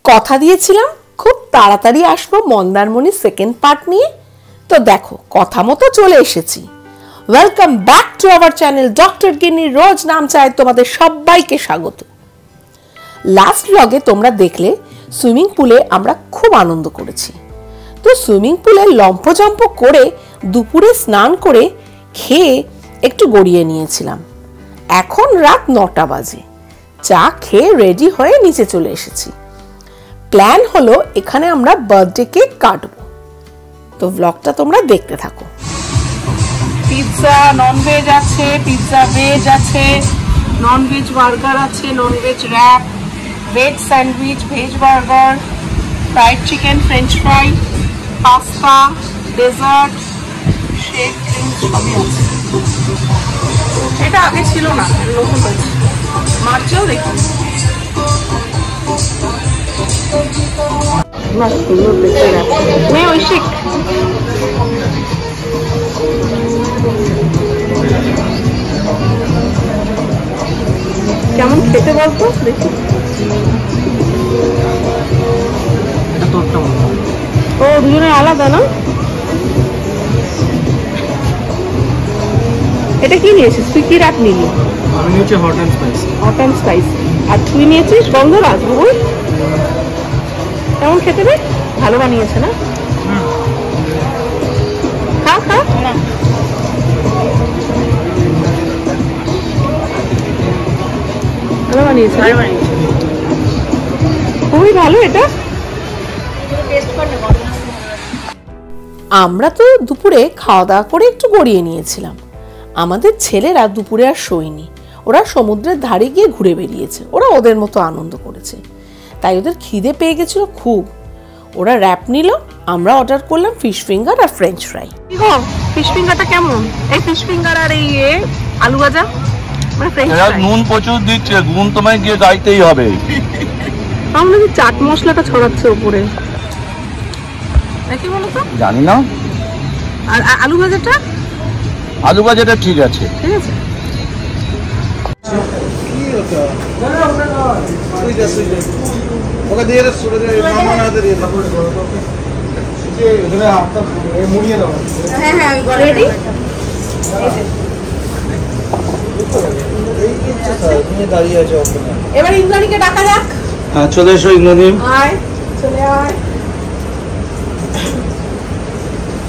কথা দিয়েছিলাম খুব তাড়াতাড়ি আসবো মন্দারমণি সেকেন্ড পার্ট নিয়ে। তো দেখো কথা মতো চলে এসেছি। Welcome back to our channel doctor গিন্নি রোজ নাম চায় তোমাদের সবাইকে স্বাগত। লাস্ট ব্লগে তোমরা দেখলে সুইমিং পুলে আমরা খুব আনন্দ করেছি। তো সুইমিং পুলে লম্ফজম্প করে দুপুরে স্নান করে খেয়ে একটু গড়িয়ে নিয়েছিলাম। এখন রাত 9টা বাজে। চা খেয়ে রেডি হয়ে নিচে চলে এসেছি। প্ল্যান হলো এখানে আমরা বার্থডে কেক কাটবো। তো ব্লগটা তোমরা দেখতে থাকো। পিৎজা ননভেজ আছে, পিৎজা ভেজ আছে, ননভেজ বার্গার আছে, nonveg wrap, veg sandwich, veg burger, fried chicken, French fry, pasta, dessert, shake, সবই আছে। এটা আগে ছিল না, নতুন হয়েছে। মার্চেও দেখি ঐশিক কেমন খেতে বলতো দেখি। ও দুজনে আলাদা না? এটা কি নিয়েছিস তুই? কি রাত নিলি? আমি নিয়েছি hot and spicy. Hot and spicy. আর তুই নিয়েছিস গন্ধরাজ বুবুল। কেমন খেতে রে? ভালো বানিয়েছে না? খা খা। ভালো বানিয়েছে, খুবই ভালো। এটা আমরা তো দুপুরে খাওয়া দাওয়া করে একটু গড়িয়ে নিয়েছিলাম। আমাদের ছেলেরা দুপুরে আর শোয়নি, ওরা সমুদ্রের ধারে গিয়ে ঘুরে বেরিয়েছে। ওরা ওদের মতো আনন্দ করেছে, তাই ওদের খিদে পেয়ে গেছিল খুব। ওরা র্যাপ নিল, আমরা অর্ডার করলাম ফিশ ফিঙ্গার আর ফ্রেঞ্চ ফ্রাই। ফিশ ফিঙ্গারটা কেমন? এই ফিশ ফিঙ্গার আর এই আলু ভাজা মানে ফ্রেঞ্চ ফ্রাই। নুন প্রচুর দিচ্ছে, নুন তোমায় গিয়ে গাইতেই হবে। আমরা কি চাট মশলাটা ছড়াচ্ছে উপরে নাকি বলো তো? জানি না। আর আলু ভাজাটা? আলু ভাজাটা ঠিক আছে। ঠিক আছে। ওকে দিয়ে মামা না দিয়ে মুড়িয়ে দাও। হ্যাঁ হ্যাঁ রেডি। দাঁড়িয়ে আছে। এবার ইন্দ্রাণীকে ডাকা যাক। হ্যাঁ চলে এসো ইন্দ্রাণী। আয় চলে আয়।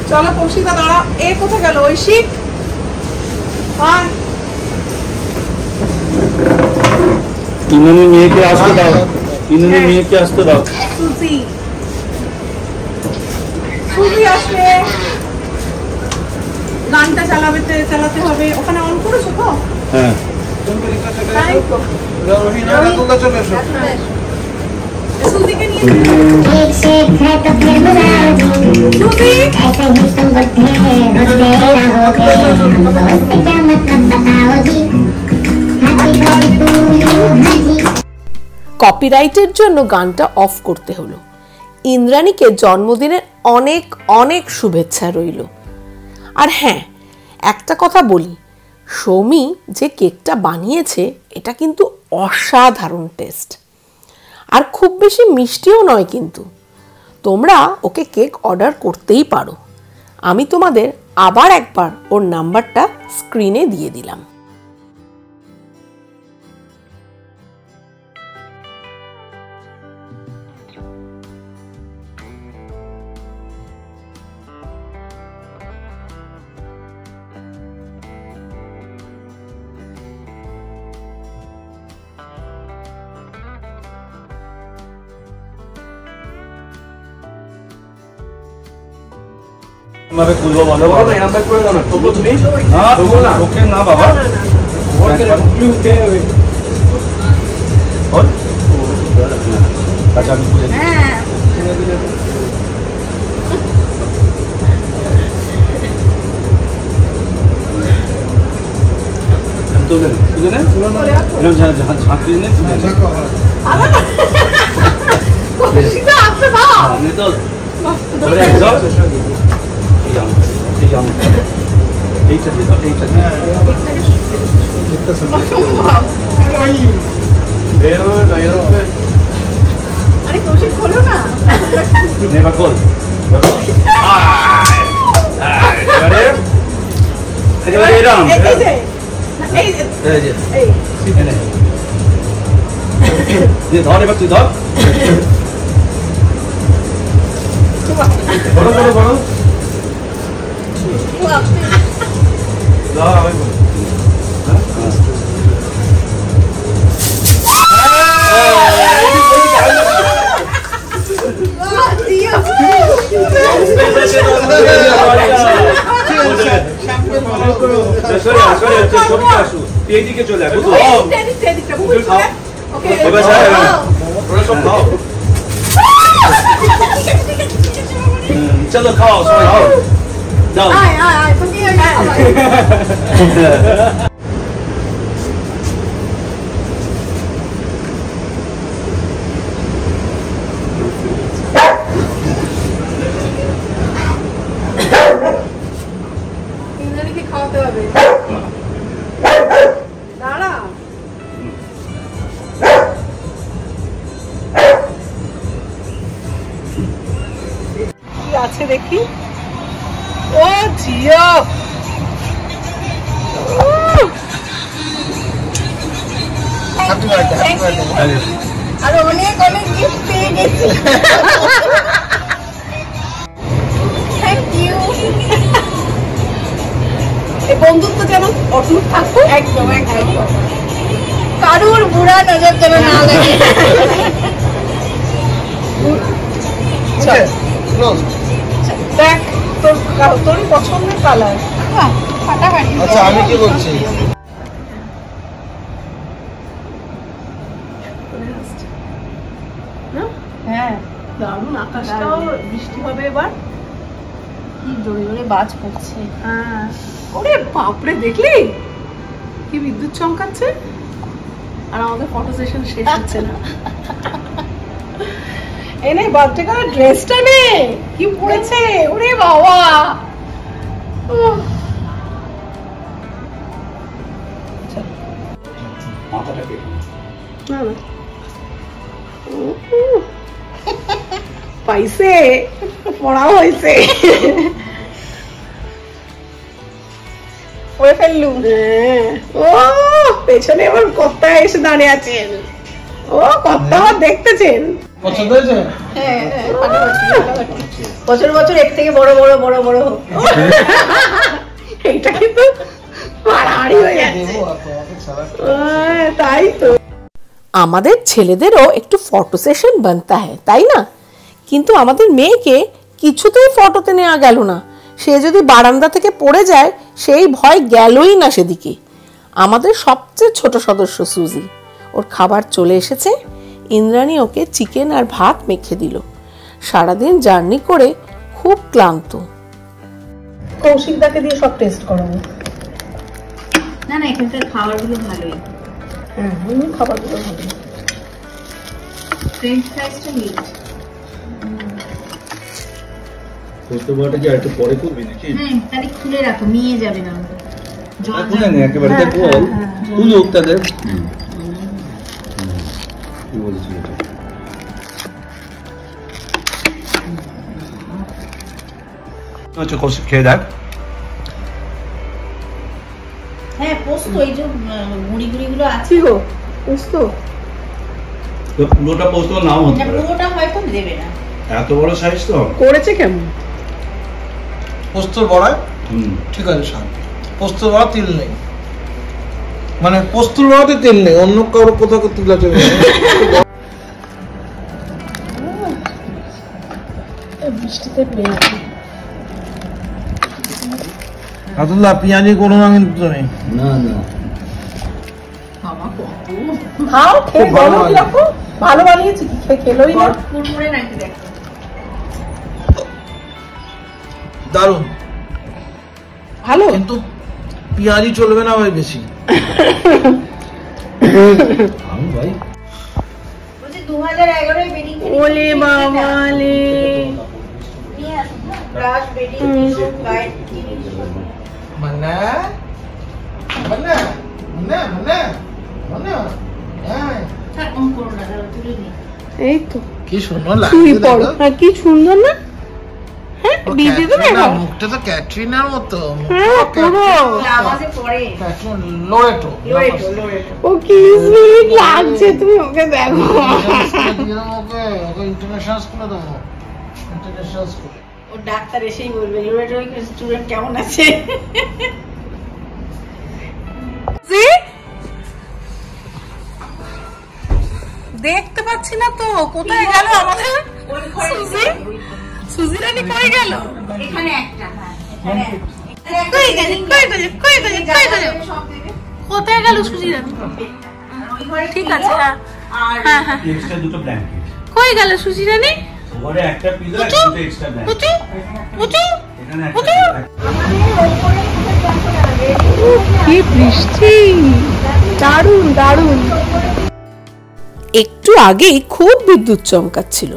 চলো কৌশিকা দাঁড়া। এ কোথায় গেল? ঐশিক আয়। ইন্দ্রাণী মেয়েকে আসতে দাও, ইন্দ্রাণী মেয়েকে আসতে দাও। সুজি সুজি আসবে। গানটা চালাতে হবে। ওখানে অন করেছো তো? হ্যাঁ তাই তো। চলে এসো। সুজিকে নিয়ে से है तो फिर बुलाओगी, সুজি ऐसे ही तुम बुद्धे बुद्धे रहोगे, दोस्त क्या मतलब बताओगी, हैप्पी बर्थडे टू यू हाजी। কপিরাইটের জন্য গানটা অফ করতে হলো। ইন্দ্রাণীকে জন্মদিনের অনেক অনেক শুভেচ্ছা রইল। আর হ্যাঁ একটা কথা বলি, সৌমি যে কেকটা বানিয়েছে এটা কিন্তু অসাধারণ টেস্ট। আর খুব বেশি মিষ্টিও নয় কিন্তু। তোমরা ওকে কেক অর্ডার করতেই পারো। আমি তোমাদের আবার একবার ওর নাম্বারটা স্ক্রিনে দিয়ে দিলাম। কিভাবে খুলবো বলো? এই নাম্বার করে দাও না। তবু তুমি হ্যাঁ ওকে না বাবা। আচ্ছা আমি খুলে দিই। হ্যাঁ তুলে নে, তুলে নে, এরকম ঝাঁকি নে, তুলে নে। আপনি তো ধরে একদম এইটা দিও, এইটা দিও। বের হবে না এরকম। আরে কৌশিক এবার খোল এবারে এরম ধর এবার তুই ধর বড় বড় বড় এইদিকে চলে আসো চলো খাও সবাই খাও যাও খাওয়াতে হবে দাঁড়া কি আছে দেখি ও জিও আর অনেক অনেক গিফট পেয়ে গেছি থ্যাংক ইউ এই বন্ধুত্ব যেন অটুট থাকো একদম একদম কারুর বুড়া নজর যেন না লাগে দেখ তোরই পছন্দের কালার আচ্ছা আমি কি বলছি হ্যাঁ দারুণ আকাশটাও বৃষ্টি হবে এবার কি জোরে জোরে বাজ পড়ছে। হ্যাঁ ওরে বাপরে দেখলি কি বিদ্যুৎ চমকাচ্ছে আর আমাদের ফটো সেশন শেষ হচ্ছে না এই নে বার্থডে কার ড্রেসটা নে কি পড়েছে ওরে বাবা মাথাটাকে না না পাইছে পড়া হয়েছে পড়ে ফেললু ও পেছনে আবার কর্তা এসে দাঁড়িয়ে আছেন ও কর্তা আবার দেখতেছেন পছন্দ হয়েছে বছর বছর এর থেকে বড় বড় বড় বড় হোক। এইটা কিন্তু মারামারি হয়ে যাচ্ছে তাই তো আমাদের ছেলেদেরও একটু ফটো সেশন বানতা হয় তাই না কিন্তু আমাদের মেয়েকে কিছুতেই ফটোতে নেওয়া গেল না সে যদি বারান্দা থেকে পড়ে যায় সেই ভয় গেলই না সেদিকে আমাদের সবচেয়ে ছোট সদস্য সুজি ওর খাবার চলে এসেছে ইন্দ্রাণী ওকে চিকেন আর ভাত মেখে দিল সারাদিন জার্নি করে খুব ক্লান্ত কৌশিকদাকে দিয়ে সব টেস্ট করাবো না না এখানকার খাবারগুলো ভালোই। হ্যাঁ খাবারগুলো ভালো ফ্রেঞ্চ ফ্রাইসটা নিট। পোস্ত বড়াটা কি আরেকটু পরে করবি নাকি হ্যাঁ তাহলে খুলে রাখো নিয়ে যাবে না জল খুলে নে একেবারে দেখ বল তুই লোক তাদের কি বলছিস এটা আচ্ছা কৌশিক খেয়ে দেখ হ্যাঁ পোস্ত এই যে মুড়ি গুড়িগুলো আছে কি গো বুঝতো পুরোটা পোস্ত নাও হতে না পারে পুরোটা হয়তো দেবে না এত বড় সাইজ তো করেছে কেমন পোস্তর বড়ায় ঠিক আছে স্বাদ পোস্তর বড়া তেল নেই মানে পোস্তর বড়াতে তেল নেই অন্য কারো কোথাও তেল আছে বৃষ্টিতে পেয়েছি আব্দুল্লাহ পেঁয়াজি করো না কিন্তু তুমি না না খাও খেয়ে ভালো বলো হয়। কিরকম ভালো বানিয়েছি কি খেয়ে খেলোই না কুড়মুড়ে নাকি দেখো দারুণ ভালো কিন্তু পেঁয়াজি চলবে না ভাই বেশি আমি ভাই বলছি 2011 বেডিং ওলে বাবালে নিয়ে আসুন না ব্রাশ বেডিং টিস্যু গাইড মানে মানে মানে মানে মানে হ্যাঁ হ্যাঁ কম করো না দাঁড়াও তুলে নিই এই তো কি সুন্দর শুয়ে লাগছে পড়ো। দেখো। হ্যাঁ কি সুন্দর না? হ্যাঁ ও দিদি তো ক্যাটরিনা, দেখো। মুখটা তো ক্যাটরিনার মতো। হ্যাঁ পুরো। লাভাসে পড়ে লোরেটো লোরেটো লোরেটো ও কি সুইট লাগছে, তুমি ওকে দেখো। ইন্টারন্যাশনাল স্কুলে দেবো, ইন্টারন্যাশনাল স্কুলে। ও ডাক্তার এসেই বলবে লোরেটো স্টুডেন্ট কেমন আছে। দেখতে পাচ্ছি না তো, কোথায় গেল আমাদের সুজি? সুজি রানী কই গেল? এখানে একটা এখানে কই গেল? কই গেল? কই গেল? কই গেল? কোথায় গেল সুজি রানী? ঠিক আছে, হ্যাঁ হ্যাঁ হ্যাঁ। এক্সট্রা দুটো ব্ল্যাঙ্কেট কই গেল সুজি রানী? ওরে একটা পিজা আর দুটো এক্সট্রা ব্ল্যাঙ্কেট উঠু উঠু। এখানে একটা কি বৃষ্টি, দারুণ দারুণ। একটু আগেই খুব বিদ্যুৎ চমকাচ্ছিল,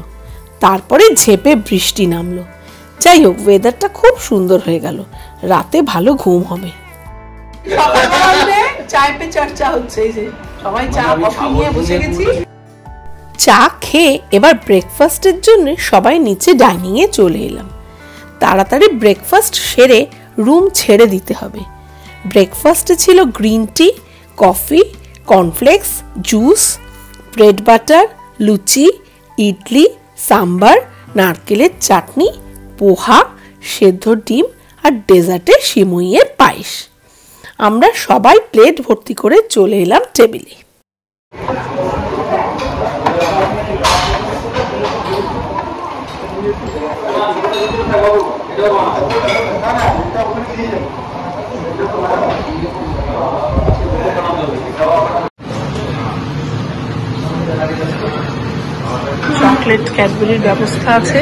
তারপরে ঝেপে বৃষ্টি নামলো। যাই হোক, ওয়েদারটা খুব সুন্দর হয়ে গেল, রাতে ভালো ঘুম হবে। চায় পে চর্চা হচ্ছে, এই যে সবাই চা কফি নিয়ে বসে গেছি। চা খেয়ে এবার ব্রেকফাস্টের জন্য সবাই নিচে ডাইনিং এ চলে এলাম। তাড়াতাড়ি ব্রেকফাস্ট সেরে রুম ছেড়ে দিতে হবে। ব্রেকফাস্টে ছিল green tea, coffee, cornflakes, juice, bread butter, লুচি, ইডলি, সাম্বার, নারকেলের চাটনি, পোহা, সেদ্ধ ডিম আর ডেজার্টে সিমুইয়ের পায়েস। আমরা সবাই প্লেট ভর্তি করে চলে এলাম টেবিলে। চকলেট ক্যাডবেরির ব্যবস্থা আছে,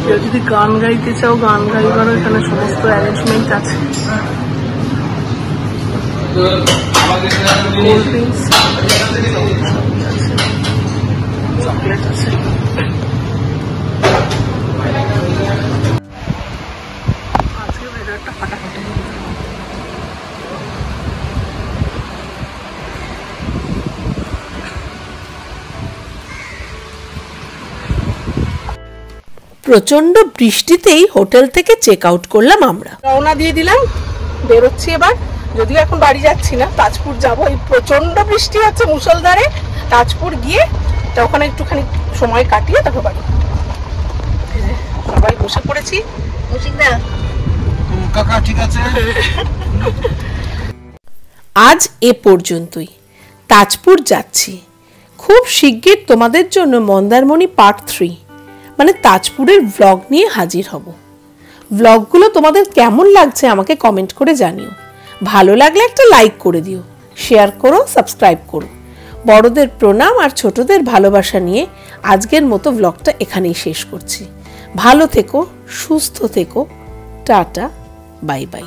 কেউ যদি গান গাইতে চাও গান গাইবারও এখানে সমস্ত অ্যারেঞ্জমেন্ট আছে। কোল্ড ড্রিঙ্কস, চকলেট আছে। আজকে ওয়েদারটা ফাটাফাটি। প্রচন্ড বৃষ্টিতেই হোটেল থেকে চেক আউট করলাম আমরা। রওনা দিয়ে দিলাম, বেরোচ্ছি এবার। যদিও এখন বাড়ি যাচ্ছি না, তাজপুর যাব। এই প্রচন্ড বৃষ্টি হচ্ছে মুষলধারে। তাজপুর গিয়ে ওখানে একটুখানি সময় কাটিয়ে তারপর বাড়ি। সবাই বসে পড়েছি। কাকা ঠিক আছে। আজ এ পর্যন্তই। তাজপুর যাচ্ছি। খুব শিগগির তোমাদের জন্য মন্দারমণি পার্ট 3 মানে তাজপুরের ব্লগ নিয়ে হাজির হব। ব্লগগুলো তোমাদের কেমন লাগছে আমাকে কমেন্ট করে জানিও। ভালো লাগলে একটা লাইক করে দিও, শেয়ার করো, সাবস্ক্রাইব করো। বড়দের প্রণাম আর ছোটদের ভালোবাসা নিয়ে আজকের মতো ব্লগটা এখানেই শেষ করছি। ভালো থেকো, সুস্থ থেকো, টাটা, বাই বাই।